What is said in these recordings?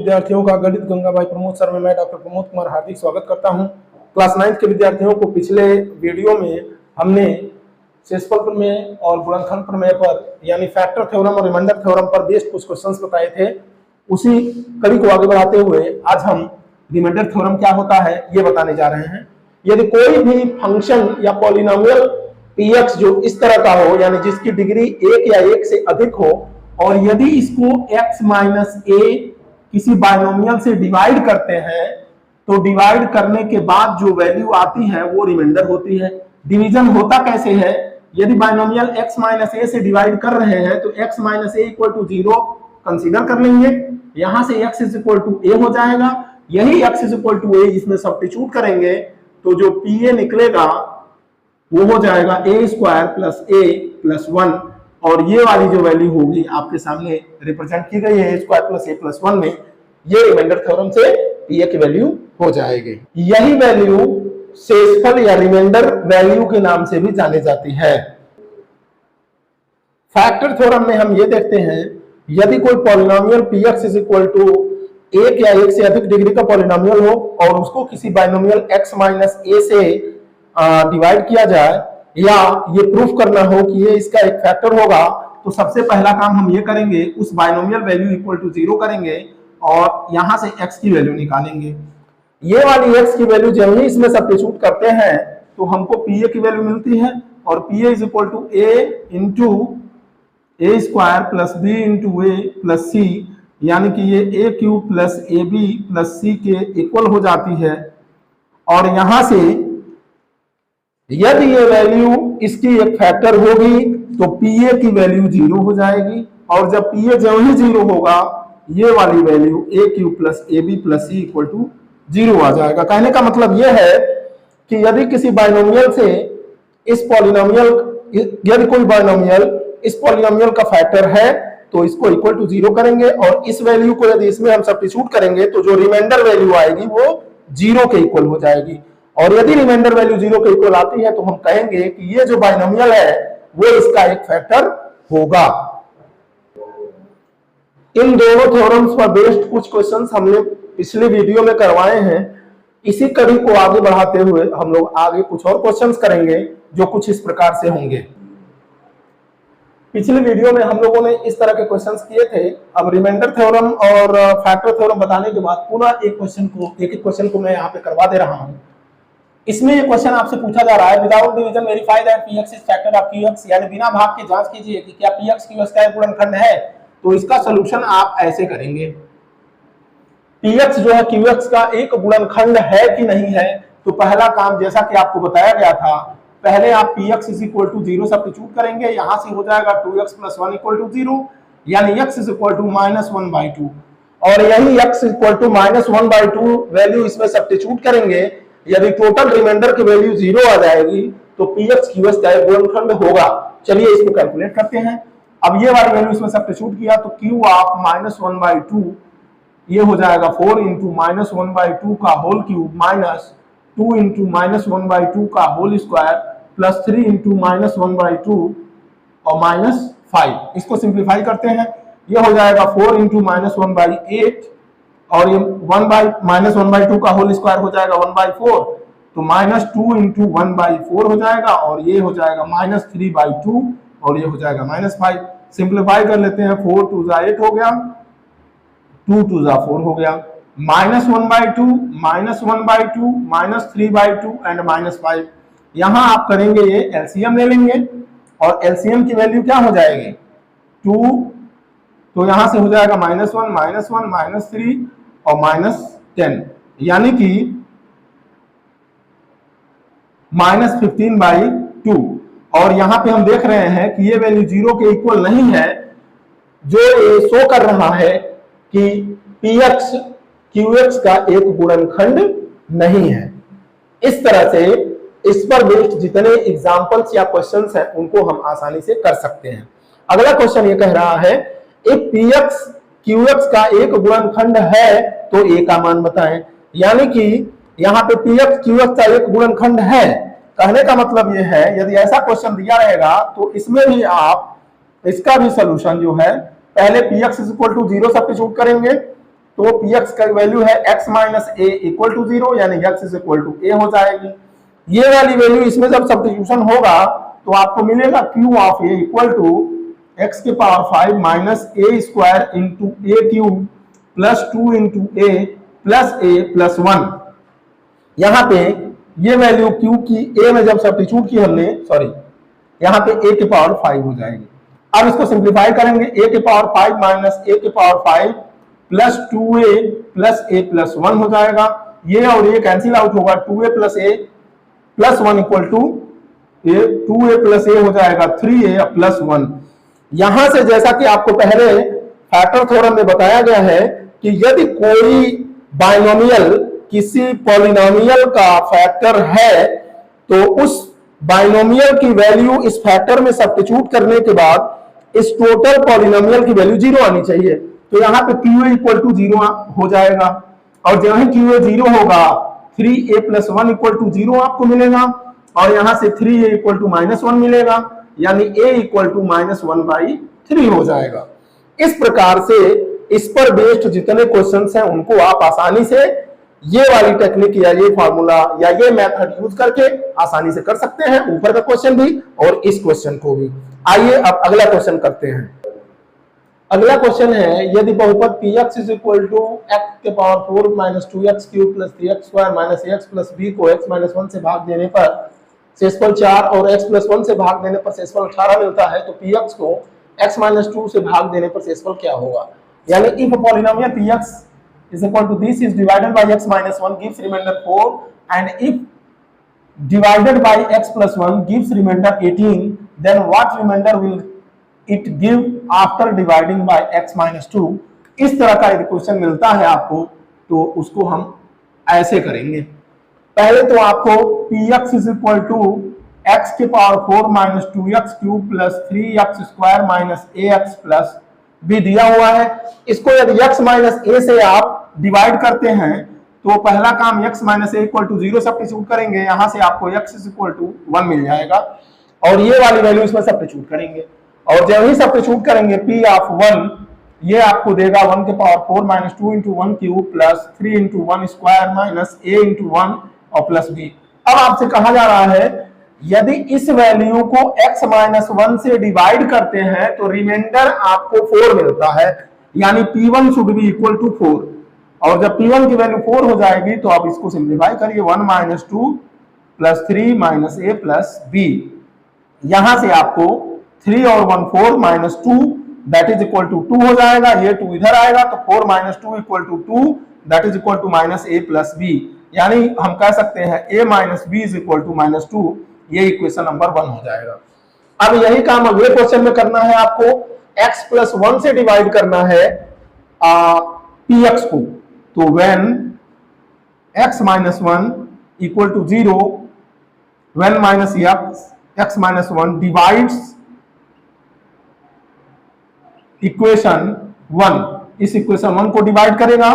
विद्यार्थियों का गणित गंगा भाई प्रमोद सर में मैं डॉक्टर प्रमोद कुमार हार्दिक स्वागत करता हूं। क्लास 9 के विद्यार्थियों को पिछले वीडियो में हमने शेषफल प्रमेय और गुणनखंड प्रमेय पर यानी फैक्टर थ्योरम और रिमाइंडर थ्योरम पर बेस्ड कुछ क्वेश्चंस बताए थे। उसी कड़ी को आगे बढ़ाते हुए आज हम रिमाइंडर थ्योरम क्या होता है ये बताने जा रहे हैं। यदि कोई भी फंक्शन या पॉलिनोमियल px जो इस तरह का हो यानी जिसकी डिग्री 1 या 1 से अधिक हो और यदि इसको x माइनस a किसी बाइनोमियल से डिवाइड करते हैं तो डिवाइड करने के बाद जो वैल्यू आती है वो रिमाइंडर होती है। डिवीजन होता कैसे है? यदि बाइनोमियल x माइनस a से डिवाइड कर रहे हैं तो x minus a equal to 0 consider कर लेंगे। यहां से x is equal to a हो जाएगा। यही x is equal to a इसमें सब्स्टिट्यूट करेंगे तो जो pa निकलेगा वो हो जाएगा a square plus a plus 1 और ये वाली जो वैल्यू होगी आपके सामने रिप्रेजेंट की गई है a square plus a plus 1 में। ये रिमाइंडर थ्योरम से pa की वैल्यू हो जाएगी। यही वैल्यू शेषफल या रिमाइंडर वैल्यू के नाम से भी जानी जाती है। फैक्टर थ्योरम में हम ये देखते हैं यदि कोई polynomial px is equal to 1 या 1 से अधिक डिग्री का पॉलिनोमियल हो और उसको किसी बाइनोमियल x माइनस a से डिवाइड किया जाए या ये प्रूफ करना हो कि ये इसका एक फैक्टर होगा तो सबसे पहला काम हम ये करेंगे उस बाइनोमियल वैल्यू इक्वल टू 0 करेंगे और यहां से x की वैल्यू निकालेंगे। ये वाली x की वैल्यू जब ही इसमें सब्स्टिट्यूट करते हैं तो हमको pa की वैल्यू मिलती है और pa is equal to a into a square plus b into a plus c यानी कि ये a cube plus ab plus c के इक्वल हो जाती है। और यहां से यदि ये वैल्यू इसकी एक फैक्टर होगी तो pa की वैल्यू 0 हो जाएगी और जब pa जब ही 0 होगा ये वाली value a cube plus ab plus c equal to 0 आ जाएगा। कहने का मतलब ये है कि यदि किसी बाइनोमियल से इस पॉलिनोमियल यदि कोई बाइनोमियल इस पॉलिनोमियल का फैक्टर है तो इसको इक्वल टू 0 करेंगे और इस वैल्यू को यदि इसमें हम सब्स्टिट्यूट करेंगे तो जो रिमाइंडर वैल्यू आएगी वो 0 के इक्वल हो जाएगी। और यदि रिमाइंडर वैल्यू 0 के इक्वल आती है तो हम कहेंगे कि ये जो बाइनोमियल है वो इसका एक फैक्टर होगा। इन दोनों थ्योरम्स पर बेस्ड कुछ क्वेश्चंस हमने पिछले वीडियो में करवाए हैं। इसी कड़ी को आगे बढ़ाते हुए हम लोग आगे कुछ और क्वेश्चंस करेंगे जो कुछ इस प्रकार से होंगे। पिछले वीडियो में हम लोगों ने इस तरह के क्वेश्चंस किए थे। अब रिमाइंडर थ्योरम और फैक्टर थ्योरम बताने के बाद पुनः एक क्वेश्चन को मैं यहाँ पे करवा दे रहा हूँ। इसमें ये क्वेश्चन आपसे पूछा जा रहा है without division verify that px is factor of qx यानी बिना भाग के जांच कीजिए कि क्या px qx का एक गुणनखंड है। तो इसका सलूशन आप ऐसे करेंगे px जो है qx का एक गुणनखंड है कि नहीं है। तो पहला काम जैसा कि आपको बताया गया था पहले आप px is equal to 0 substitute करेंगे। यहां से हो जाएगा 2x प्लस 1 इक्वल टू 0 यानी x is equal to minus 1/2 और यही x equal to minus 1/2 value इसमें सब्स्टिट्यूट करेंगे। यदि टोटल रिमाइंडर की वैल्यू 0 आ जाएगी तो px qx का एक गुणनखंड होगा। चलिए इसको कैलकुलेट करते हैं। अब ये वाली वैल्यू इसमें सब्स्टिट्यूट किया तो q ऑफ माइनस 1/2 ये हो जाएगा 4 इंटू माइनस 1/2 का whole cube minus 2 into minus 1/2 का whole square plus 3 into minus 1/2 और माइनस 5। इसको सिंप्लीफाई करते हैं ये हो जाएगा 4 इंटू माइनस 1/8 और ये माइनस 1/2 का होल स्क्वायर हो जाएगा 1/4 तो माइनस 2 इंटू 1/4 हो जाएगा और ये हो जाएगा माइनस 3/2 और ये हो जाएगा माइनस 5। सिंप्लीफाई कर लेते हैं 4 2 8 हो गया 2 2 4 हो गया minus 1/2 minus 1/2 minus 3/2 and minus 5। यहाँ आप करेंगे ये एलसीएम ले लेंगे और एलसीएम की वैल्यू क्या हो जाएगी 2 तो यहां से हो जाएगा -1 माइनस 3 और माइनस 10 यानी कि -15/2। और यहां पे हम देख रहे हैं कि ये वैल्यू 0 के इक्वल नहीं है जो ये शो कर रहा है कि px qx का एक गुणनखंड नहीं है। इस तरह से इस पर बेस्ड जितने एग्जांपल्स या क्वेश्चंस हैं उनको हम आसानी से कर सकते हैं। अगला क्वेश्चन ये कह रहा है एक px qx का एक गुणनखंड है तो a का मान बताएं। यानी कि यहाँ पे px qx का एक गुणनखंड है। कहने का मतलब ये है यदि ऐसा क्वेश्चन दिया रहेगा तो इसमें भी आप इसका भी सलूशन जो है पहले px is equal to 0 substitute करेंगे तो पी एक्स का वैल्यू है x minus a equal to 0, यानी x is equal to a हो जाएगी। ये वाली वैल्यू इसमें जब सब्स्टिट्यूशन होगा तो आपको मिलेगा q of a equal to x के power 5 minus a square into a cube plus 2 into a plus a plus 1। यहाँ पे ये वैल्यू q की a में जब सब्स्टिट्यूट की हमने, सॉरी यहाँ पे a के पावर 5 हो जाएगी। अब इसको सिंप्लीफाई करेंगे, a के पावर 5 माइनस a के power 5 plus 2a plus a plus 1 हो जाएगा। ये और ये कैंसिल आउट होगा, 2a plus a plus 1 equal to 2a plus a हो जाएगा 3a प्लस 1। यहां से जैसा कि आपको पहले फैक्टर थ्योरम में बताया गया है कि यदि कोई बाइनोमियल किसी पॉलिनोमियल का फैक्टर है तो उस बाइनोमियल की वैल्यू इस फैक्टर में सब्स्टिट्यूट करने के बाद इस टोटल पॉलिनोमियल की वैल्यू 0 आनी चाहिए। तो यहाँ पे QA इक्वल टू 0 हो जाएगा, और जब ही QA 0 होगा 3a प्लस 1 इक्वल टू 0 आपको मिलेगा, और यहाँ से 3a इक्वल टू माइनस 1 मिलेगा, यानी a इक्वल टू माइनस 1/3 हो जाएगा। इस प्रकार से इस पर बेस्ड जितने क्वेश्चंस हैं उनको आप आसानी से ये वाली टेक्निक या ये फॉर्मूला या ये मेथड यूज करके आसानी से कर सकते हैं, ऊपर का क्वेश्चन भी और इस क्वेश्चन को भी। आइए अब अगला क्वेश्चन करते हैं। अगला क्वेश्चन है, यदि बहुपद px is equal to x के power 4 minus 2x cube plus 3x square minus ax plus b को x माइनस 1 से भाग देने पर शेषफल 4 और x प्लस 1 से भाग देने पर शेषफल 18 मिलता है, तो px को x माइनस 2 से भाग देने पर शेषफल क्या होगा। यानी if polynomial px is equal to this is divided by x minus 1 gives remainder 4, and if divided by x plus 1 gives remainder 18, then what remainder will it give after dividing by x minus 2। इस तरह का यदि question मिलता है आपको तो उसको हम ऐसे करेंगे। पहले तो आपको px is equal to x के power 4 minus 2x cube plus 3x square minus ax plus b दिया हुआ है। इसको यदि x माइनस a से आप डिवाइड करते हैं तो पहला काम x minus a equal to 0 substitute करेंगे, यहां से आपको x इज इक्वल टू 1 मिल जाएगा, और ये वाली वैल्यू इसमें सब्स्टिट्यूट करेंगे, और जब ही सब्स्टिट्यूट करेंगे p ऑफ 1 ये आपको देगा 1 के power 4 minus 2 into 1 cube plus 3 into 1 square minus a into 1 और प्लस b। अब आपसे कहा जा रहा है यदि इस वैल्यू को x माइनस 1 से डिवाइड करते हैं तो रिमाइंडर आपको 4 मिलता है, यानी p1 should be equal to 4, और जब p1 की वैल्यू 4 हो जाएगी तो आप इसको सिंप्लीफाई करिए, 1 minus 2 plus 3 minus a plus b। यहां से आपको 3 और 1 4 minus 2 that is equal to 2 हो जाएगा, ये 2 इधर आएगा तो 4 minus 2 equal to 2 that is equal to minus a plus b। यानी हम कह सकते हैं a minus b is equal to minus 2, ये इक्वेशन नंबर 1 हो जाएगा। अब यही काम अगले क्वेश्चन में करना है, आपको x प्लस 1 से डिवाइड करना है px को, तो when x minus 1 equal to 0, when minus x minus 1 divides equation 1, इस इक्वेशन 1 को डिवाइड करेगा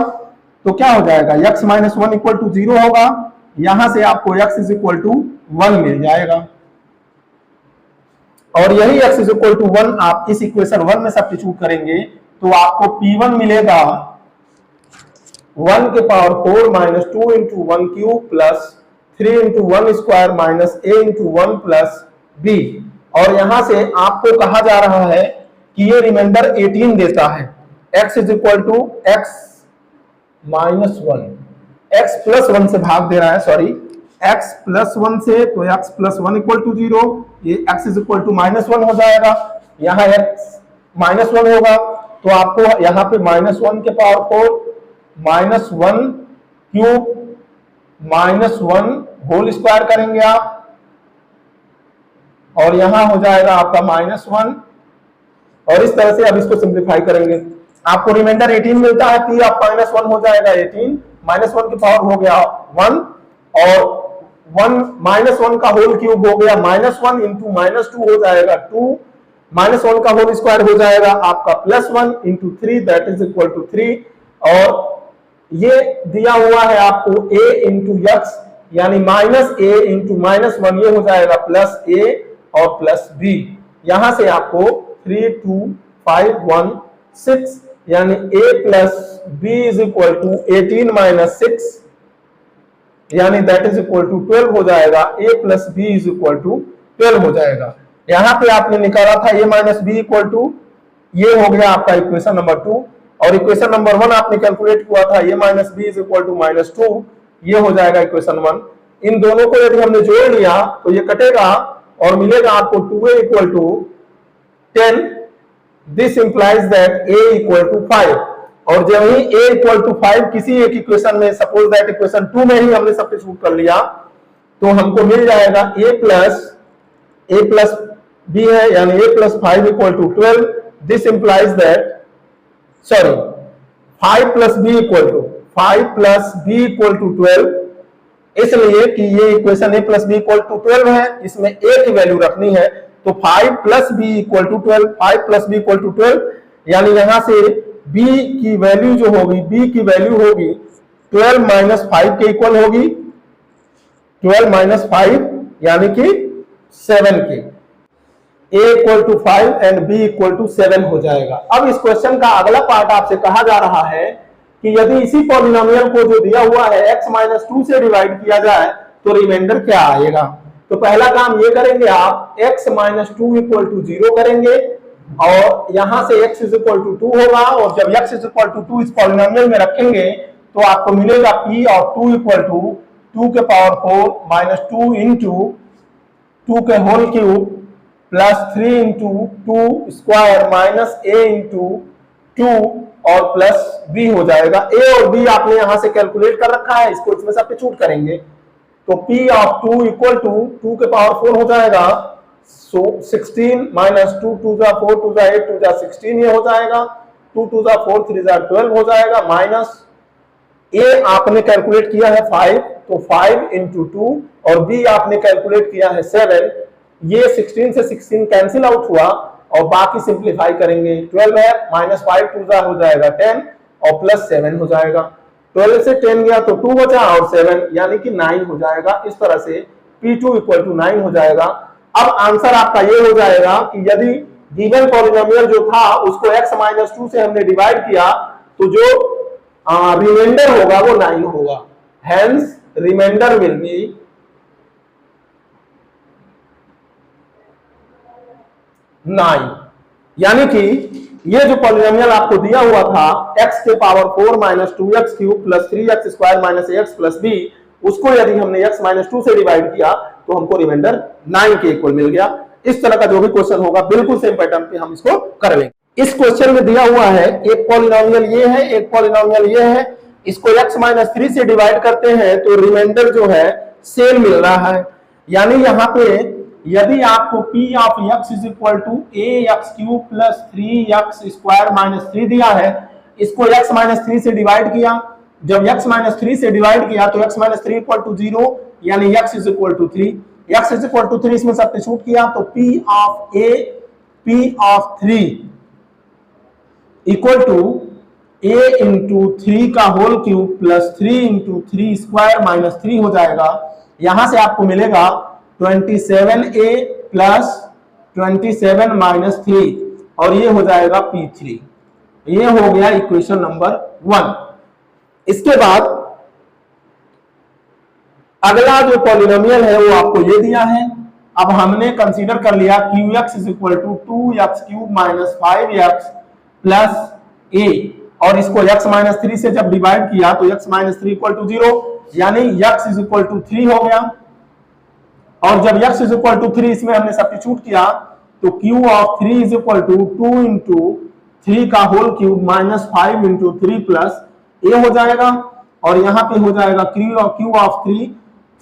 तो क्या हो जाएगा, x minus 1 equal to 0 होगा, यहां से आपको x is equal to 1 मिल जाएगा, और यही x is equal to 1 आप इस इक्वेशन 1 में सब्स्टिट्यूट करेंगे तो आपको p1 मिलेगा 1 के power 4 minus 2 into 1 cube plus 3 into 1 square minus a into 1 plus b, और यहां से आपको कहा जा रहा है कि ये रिमाइंडर 18 देता है, x is equal to x minus 1, x plus 1 से भाग दे रहा है, सॉरी x प्लस 1 से, तो x प्लस 1 इक्वल टू 0, ये x is equal to minus 1 हो जाएगा, यहाँ x माइनस 1 होगा तो आपको यहाँ पे माइनस 1 के power 4 minus 1 cube minus 1 whole square करेंगे आप, और यहां हो जाएगा आपका माइनस 1, और इस तरह से अब इसको सिंप्लीफाई करेंगे आपको रिमाइंडर 18 मिलता है, p आप माइनस 1 हो जाएगा 18, माइनस 1 की पावर हो गया 1, और 1 माइनस 1 का होल क्यूब हो गया माइनस 1 इंटू माइनस 2 हो जाएगा 2, माइनस 1 का होल स्क्वायर हो जाएगा आपका plus 1 into 3 that is equal to 3, और ये दिया हुआ है आपको a इंटू x, यानी माइनस a इंटू माइनस 1, ये हो जाएगा प्लस a और प्लस b। यहां से आपको 3 2 5 1 6 यानी a plus b is equal to 18 minus 6, यानी दैट इज इक्वल टू 12 हो जाएगा। a plus b is equal to 12 हो जाएगा। यहां पे आपने निकाला था a minus b equal to, ये हो गया आपका इक्वेशन नंबर 2, और इक्वेशन नंबर 1 आपने कैलकुलेट किया था a minus b is equal to -2, ये हो जाएगा इक्वेशन 1। इन दोनों को यदि हमने जोड़ लिया तो ये कटेगा और मिलेगा आपको 2a equal to 10। This implies that a equal to 5, और जब ही a इक्वल टू 5 किसी एक इक्वेशन में, सपोज दैट इक्वेशन 2 में ही हमने सब्स्टिट्यूट कर लिया, तो हमको मिल जाएगा a प्लस b है, यानी a plus 5 equal to 12। This implies that, sorry, 5 plus b equal to 12, इसलिए कि ये equation a plus b equal to 12 है, इसमें a की वैल्यू रखनी है, तो 5 plus b equal to 12, 5 plus b equal to 12, यानी यहां से b की वैल्यू जो होगी, b की वैल्यू होगी 12 माइनस 5 के इक्वल होगी, 12 माइनस 5 यानी कि 7 के। a equal to 5 and b equal to 7 हो जाएगा। अब इस क्वेश्चन का अगला पार्ट आपसे कहा जा रहा है कि यदि इसी पॉलिनोमियल को जो दिया हुआ है x माइनस 2 से डिवाइड किया जाए तो रिमाइंडर क्या आएगा। तो पहला काम ये करेंगे आप, x माइनस 2 इक्वल टू 0 करेंगे, और यहां से x इज इक्वल टू 2 होगा, और जब x इज इक्वल टू 2 इस पॉलिनोमियल में रखेंगे तो आपको मिलेगा p ऑफ 2 इक्वल टू 2 के पावर 4 माइनस 2 इंटू 2 के whole cube plus 3 into 2 square minus a into 2 और प्लस b हो जाएगा। a और b आपने यहां से कैलकुलेट कर रखा है, इसको इसमें सब्स्टिट्यूट करेंगे तो p ऑफ 2 इक्वल टू 2 के पावर 4 हो जाएगा, सो 16 माइनस 2 2 जा 4 2 जा 8 2 जा 16 ये हो जाएगा, 2 2 जा 4 3 जा 12 हो जाएगा, माइनस a आपने कैलकुलेट किया है 5, तो 5 इंटू 2, और b आपने कैलकुलेट किया है 7, ये 16 से 16 कैंसिल आउट हुआ और बाकी सिंप्लीफाई करेंगे, 12 है, माइनस 5 2 जा हो जाएगा 10 और प्लस 7 हो जाएगा, 12 से 10 गया तो 2 बचा और 7 यानी कि 9 हो जाएगा। इस तरह से P2 इक्वल टू 9 हो जाएगा। अब आंसर आपका ये हो जाएगा कि यदि गिवन पॉलिनोमियल जो था उसको x माइनस 2 से हमने डिवाइड किया तो जो रिमाइंडर होगा वो 9 होगा, हेंस रिमाइंडर विल बी 9। यानी कि ये जो पॉलिनोमियल आपको दिया हुआ था x के power 4 minus 2x cube plus 3x square minus ax plus b, उसको यदि हमने x माइनस 2 से डिवाइड किया तो हमको रिमाइंडर 9 के इक्वल मिल गया। इस तरह का जो भी क्वेश्चन होगा बिल्कुल सेम पैटर्न पे हम इसको कर लेंगे। इस क्वेश्चन में दिया हुआ है एक पॉलिनोमियल ये है, एक पॉलिनोमियल ये है, इसको x माइनस 3 से डिवाइड करते हैं तो रिमाइंडर जो है सेम मिल रहा है। यानी यहाँ पे यदि आपको p of x is equal to ax cube plus 3x square minus 3 दिया है, इसको x माइनस 3 से डिवाइड किया, जब x माइनस 3 से डिवाइड किया तो x माइनस 3 इक्वल टू 0, यानी x is equal to 3, x is equal to 3 इसमें सब्स्टिट्यूट किया तो p of 3 equal to a into 3 का whole cube plus 3 into 3 square minus 3 हो जाएगा। यहां से आपको मिलेगा 27a प्लस 27 माइनस 3 और ये हो जाएगा P3। ये हो गया इक्वेशन नंबर 1। इसके बाद अगला जो पॉलिनोमियल है वो आपको ये दिया है। अब हमने कंसीडर कर लिया qx is equal to 2x cube minus 5x plus a, और इसको x माइनस 3 से जब डिवाइड किया तो x माइनस 3 इक्वल टू 0, यानी x इज इक्वल टू 3 हो गया, और जब x इज इक्वल टू 3 इसमें हमने सब्स्टिट्यूट किया तो q of 3 is equal to 2 into 3 का whole cube minus 5 into 3 plus a हो जाएगा, और यहाँ पे हो जाएगा q ऑफ 3,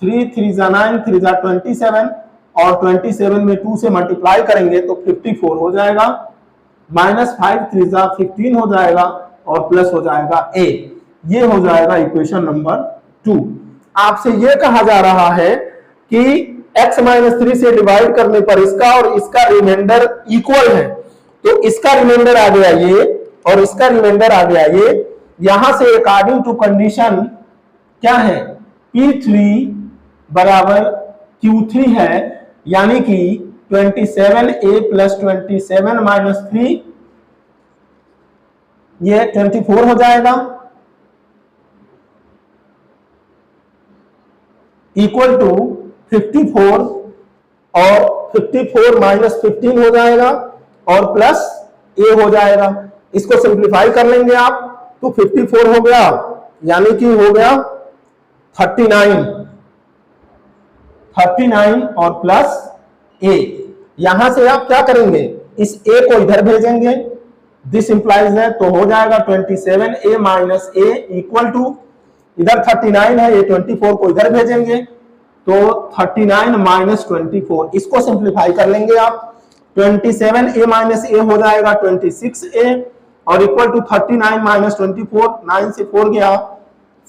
3 3 जा 9 3 जा 27, और 27 में 2 से मल्टीप्लाई करेंगे तो 54 हो जाएगा, माइनस 5 3 जा 15 हो जाएगा और प्लस हो जाएगा a। ये हो जाएगा इक्वेशन नंबर 2। आपसे ये कहा जा रहा है कि x माइनस 3 से डिवाइड करने पर इसका और इसका रिमाइंडर इक्वल है, तो इसका रिमाइंडर आ गया ये और इसका रिमाइंडर आ गया ये। यहां से अकॉर्डिंग टू कंडीशन क्या है, P3 बराबर Q3 है, यानी कि 27a प्लस 27 माइनस 3 ये 24 हो जाएगा, इक्वल टू 54 और 54 माइनस 15 हो जाएगा और प्लस ए हो जाएगा। इसको सिंप्लीफाई कर लेंगे आप तो 54 हो गया, यानी कि हो गया 39 और प्लस ए। यहां से आप क्या करेंगे, इस ए को इधर भेजेंगे, दिस इंप्लाइज है, तो हो जाएगा 27a minus a equal to, इधर 39 है, ये 24 को इधर भेजेंगे तो 39 माइनस 24, इसको सिंप्लीफाई कर लेंगे आप, 27a माइनस ए हो जाएगा 26a और इक्वल टू 39 माइनस 24, 9 से 4 गया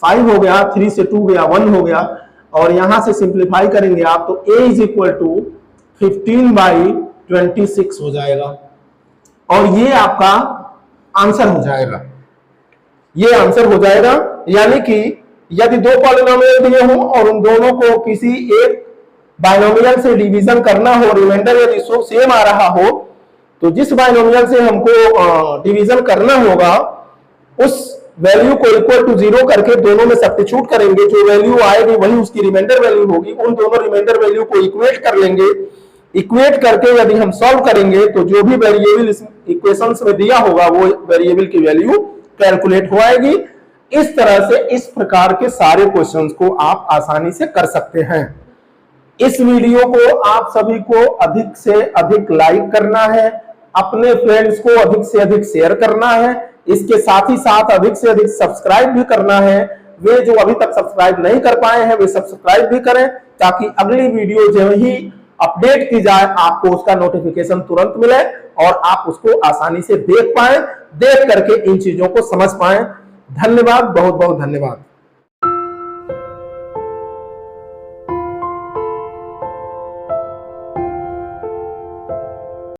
5 हो गया, 3 से 2 गया 1 हो गया और यहां से सिंप्लीफाई करेंगे आप तो a इज इक्वल टू 15/26 हो जाएगा और ये आपका आंसर हो जाएगा। ये आंसर हो जाएगा, यानी कि यदि दो पॉलिनोमियल दिए हों और उन दोनों को किसी एक बाइनोमियल से डिवीजन करना हो, रिमाइंडर यदि सेम आ रहा हो, तो जिस बाइनोमियल से हमको डिवीजन करना होगा उस वैल्यू को इक्वल टू 0 करके दोनों में सब्स्टिट्यूट करेंगे, जो वैल्यू आएगी वही उसकी रिमाइंडर वैल्यू होगी। उन दोनों रिमाइंडर वैल्यू को इक्वेट कर लेंगे, इक्वेट करके यदि हम सॉल्व करेंगे तो जो भी वेरिएबल इस इक्वेशंस में दिया होगा वो वेरिएबल की वैल्यू कैलकुलेट हो आएगी। इस तरह से इस प्रकार के सारे क्वेश्चंस को आप आसानी से कर सकते हैं। इस वीडियो को आप सभी को अधिक से अधिक लाइक करना है, अपने फ्रेंड्स को अधिक से अधिक शेयर करना है, इसके साथ ही साथ अधिक से अधिक सब्सक्राइब भी करना है। वे जो अभी तक सब्सक्राइब नहीं कर पाए हैं वे सब्सक्राइब भी करें, ताकि अगली वीडियो जब ही अपडेट की जाए आपको उसका नोटिफिकेशन तुरंत मिले और आप उसको आसानी से देख पाएं, देख करके इन चीजों को समझ पाएं। धन्यवाद, बहुत बहुत धन्यवाद।